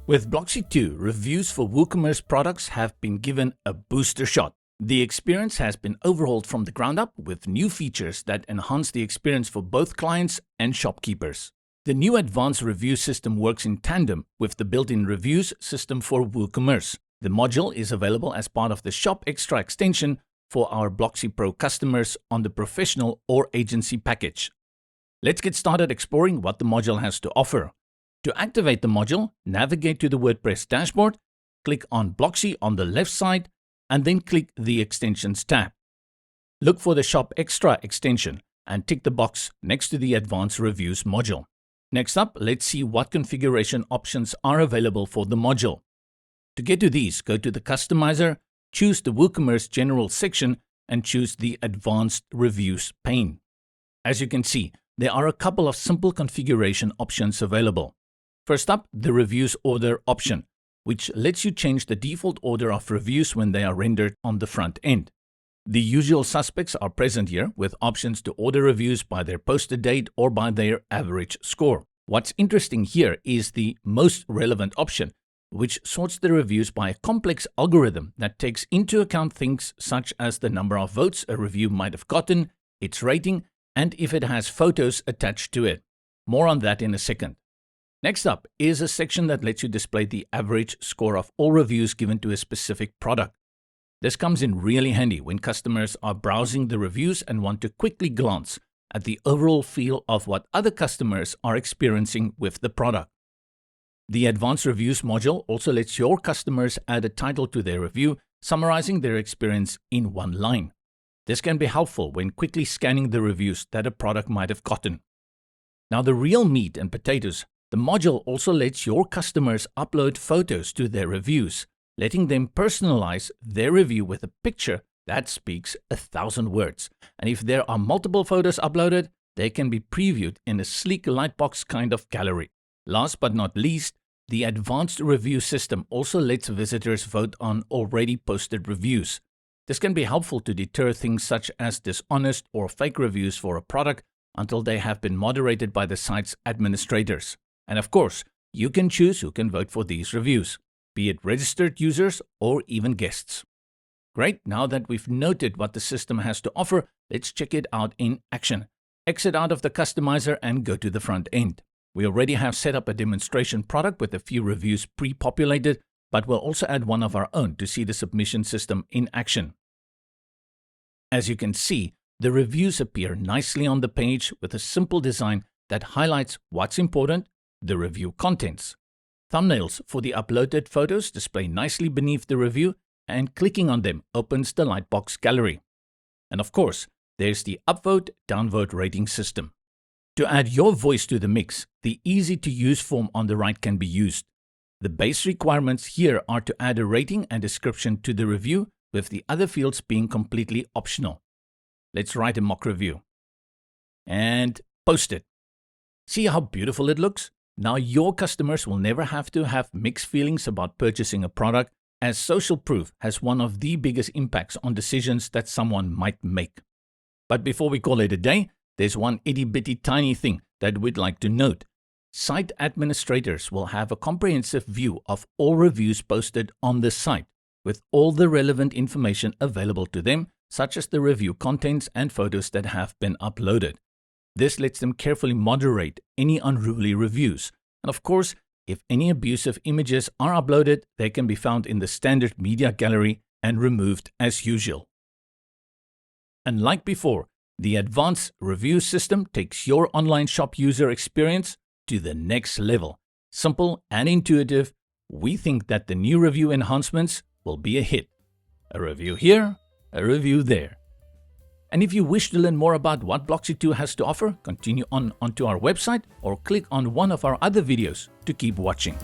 With Blocksy 2, reviews for WooCommerce products have been given a booster shot. The experience has been overhauled from the ground up with new features that enhance the experience for both clients and shopkeepers. The new advanced review system works in tandem with the built-in reviews system for WooCommerce. The module is available as part of the Shop Extra extension for our Blocksy Pro customers on the professional or agency package. Let's get started exploring what the module has to offer. To activate the module, navigate to the WordPress dashboard, click on Blocksy on the left side, and then click the Extensions tab. Look for the Shop Extra extension and tick the box next to the Advanced Reviews module. Next up, let's see what configuration options are available for the module. To get to these, go to the Customizer, choose the WooCommerce General section, and choose the Advanced Reviews pane. As you can see, there are a couple of simple configuration options available. First up, the Reviews Order option, which lets you change the default order of reviews when they are rendered on the front end. The usual suspects are present here, with options to order reviews by their posted date or by their average score. What's interesting here is the Most Relevant option, which sorts the reviews by a complex algorithm that takes into account things such as the number of votes a review might have gotten, its rating, and if it has photos attached to it. More on that in a second. Next up is a section that lets you display the average score of all reviews given to a specific product. This comes in really handy when customers are browsing the reviews and want to quickly glance at the overall feel of what other customers are experiencing with the product. The Advanced Reviews module also lets your customers add a title to their review, summarizing their experience in one line. This can be helpful when quickly scanning the reviews that a product might have gotten. Now, the real meat and potatoes. The module also lets your customers upload photos to their reviews, letting them personalize their review with a picture that speaks 1,000 words. And if there are multiple photos uploaded, they can be previewed in a sleek lightbox kind of gallery. Last but not least, the Advanced Review system also lets visitors vote on already posted reviews. This can be helpful to deter things such as dishonest or fake reviews for a product until they have been moderated by the site's administrators. And of course, you can choose who can vote for these reviews, be it registered users or even guests. Great, now that we've noted what the system has to offer, let's check it out in action. Exit out of the customizer and go to the front end. We already have set up a demonstration product with a few reviews pre-populated, but we'll also add one of our own to see the submission system in action. As you can see, the reviews appear nicely on the page with a simple design that highlights what's important, the review contents. Thumbnails for the uploaded photos display nicely beneath the review, and clicking on them opens the lightbox gallery. And of course, there's the upvote, downvote rating system. To add your voice to the mix, the easy-to-use form on the right can be used. The base requirements here are to add a rating and description to the review, with the other fields being completely optional. Let's write a mock review. And post it. See how beautiful it looks? Now your customers will never have to have mixed feelings about purchasing a product, as social proof has one of the biggest impacts on decisions that someone might make. But before we call it a day, there's one itty-bitty tiny thing that we'd like to note. Site administrators will have a comprehensive view of all reviews posted on the site, with all the relevant information available to them, such as the review contents and photos that have been uploaded. This lets them carefully moderate any unruly reviews. And of course, if any abusive images are uploaded, they can be found in the standard media gallery and removed as usual. And like before, the Advanced Review system takes your online shop user experience to the next level. Simple and intuitive, we think that the new review enhancements will be a hit. A review here, a review there. And if you wish to learn more about what Blocksy 2 has to offer, continue onto our website or click on one of our other videos to keep watching.